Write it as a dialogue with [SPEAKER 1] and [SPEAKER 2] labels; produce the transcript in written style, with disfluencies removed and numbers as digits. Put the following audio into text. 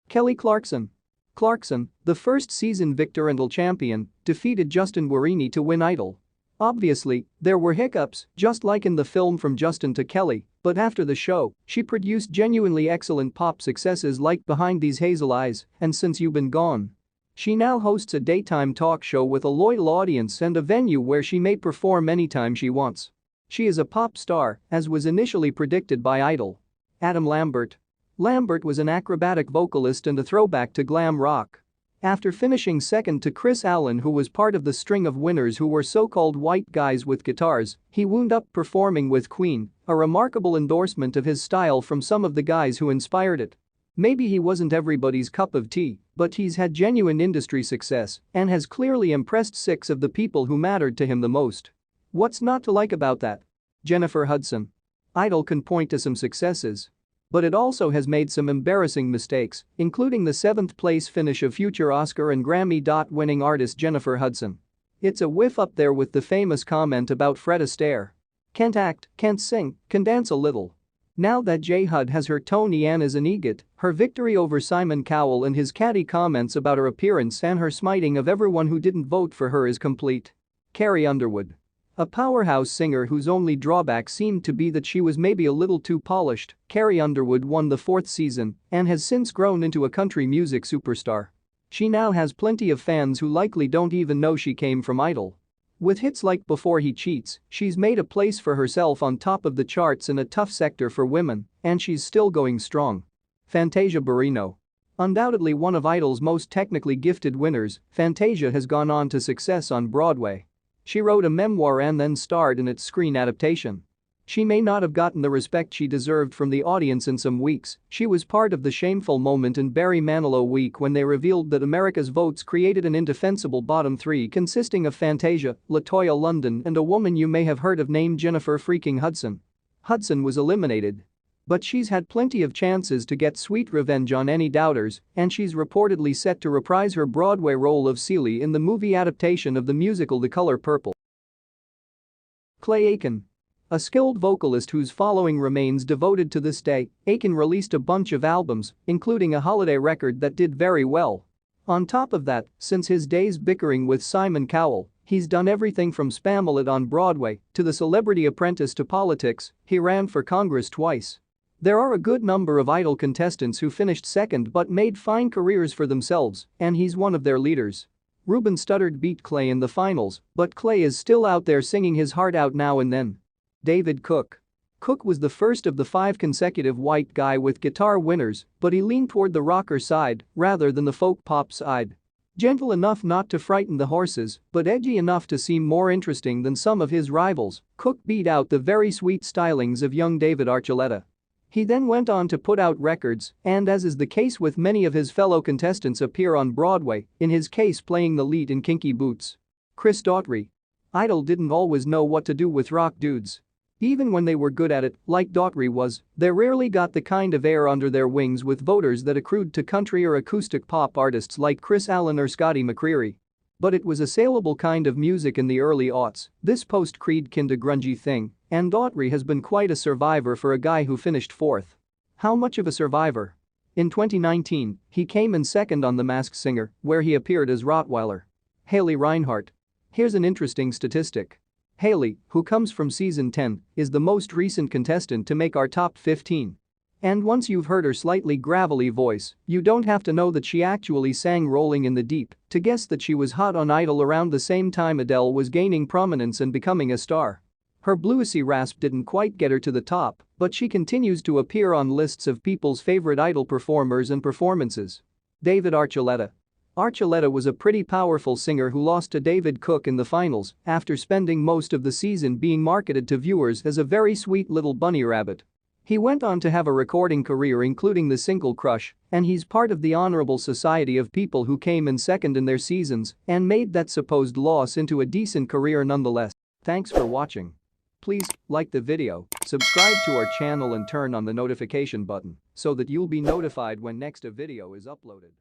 [SPEAKER 1] Kelly Clarkson. Clarkson, the first season Victor and champion, defeated Justin Guarini to win Idol. Obviously, there were hiccups, just like in the film From Justin to Kelly, but after the show, she produced genuinely excellent pop successes like Behind These Hazel Eyes and Since You've Been Gone. She now hosts a daytime talk show with a loyal audience and a venue where she may perform anytime she wants. She is a pop star, as was initially predicted by Idol. Adam Lambert. Lambert was an acrobatic vocalist and a throwback to glam rock. After finishing second to Chris Allen, who was part of the string of winners who were so-called white guys with guitars, he wound up performing with Queen, a remarkable endorsement of his style from some of the guys who inspired it. Maybe he wasn't everybody's cup of tea, but he's had genuine industry success and has clearly impressed 6 of the people who mattered to him the most. What's not to like about that? Jennifer Hudson. Idol can point to some successes. But it also has made some embarrassing mistakes, including the 7th place finish of future Oscar and Grammy-winning artist Jennifer Hudson. It's a whiff up there with the famous comment about Fred Astaire. Can't act, can't sing, can dance a little. Now that J. Hud has her Tony Ann as an EGOT, her victory over Simon Cowell and his catty comments about her appearance and her smiting of everyone who didn't vote for her is complete. Carrie Underwood. A powerhouse singer whose only drawback seemed to be that she was maybe a little too polished, Carrie Underwood won the 4th season and has since grown into a country music superstar. She now has plenty of fans who likely don't even know she came from Idol. With hits like Before He Cheats, she's made a place for herself on top of the charts in a tough sector for women, and she's still going strong. Fantasia Barrino. Undoubtedly one of Idol's most technically gifted winners, Fantasia has gone on to success on Broadway. She wrote a memoir and then starred in its screen adaptation. She may not have gotten the respect she deserved from the audience in some weeks. She was part of the shameful moment in Barry Manilow week when they revealed that America's votes created an indefensible bottom 3 consisting of Fantasia, LaToya London and a woman you may have heard of named Jennifer freaking Hudson. Hudson was eliminated. But she's had plenty of chances to get sweet revenge on any doubters, and she's reportedly set to reprise her Broadway role of Celie in the movie adaptation of the musical The Color Purple. Clay Aiken. A skilled vocalist whose following remains devoted to this day, Aiken released a bunch of albums, including a holiday record that did very well. On top of that, since his days bickering with Simon Cowell, he's done everything from Spamalot on Broadway to The Celebrity Apprentice to politics. He ran for Congress twice. There are a good number of Idol contestants who finished second but made fine careers for themselves, and he's one of their leaders. Ruben Studdard beat Clay in the finals, but Clay is still out there singing his heart out now and then. David Cook. Cook was the first of the 5 consecutive white guy with guitar winners, but he leaned toward the rocker side rather than the folk pop side. Gentle enough not to frighten the horses, but edgy enough to seem more interesting than some of his rivals, Cook beat out the very sweet stylings of young David Archuleta. He then went on to put out records and, as is the case with many of his fellow contestants, appear on Broadway, in his case playing the lead in Kinky Boots. Chris Daughtry. Idol didn't always know what to do with rock dudes. Even when they were good at it, like Daughtry was, they rarely got the kind of air under their wings with voters that accrued to country or acoustic pop artists like Chris Allen or Scotty McCreery. But it was a saleable kind of music in the early aughts, this post-Creed kinda grungy thing, and Daughtry has been quite a survivor for a guy who finished 4th. How much of a survivor? In 2019, he came in second on The Masked Singer, where he appeared as Rottweiler. Haley Reinhart. Here's an interesting statistic. Haley, who comes from season 10, is the most recent contestant to make our top 15. And once you've heard her slightly gravelly voice, you don't have to know that she actually sang Rolling in the Deep to guess that she was hot on Idol around the same time Adele was gaining prominence and becoming a star. Her bluesy rasp didn't quite get her to the top, but she continues to appear on lists of people's favorite Idol performers and performances. David Archuleta. Archuleta was a pretty powerful singer who lost to David Cook in the finals after spending most of the season being marketed to viewers as a very sweet little bunny rabbit. He went on to have a recording career including The Single Crush, and he's part of the honorable society of people who came in second in their seasons and made that supposed loss into a decent career nonetheless. Thanks for watching. Please like the video, subscribe to our channel and turn on the notification button so that you'll be notified when next a video is uploaded.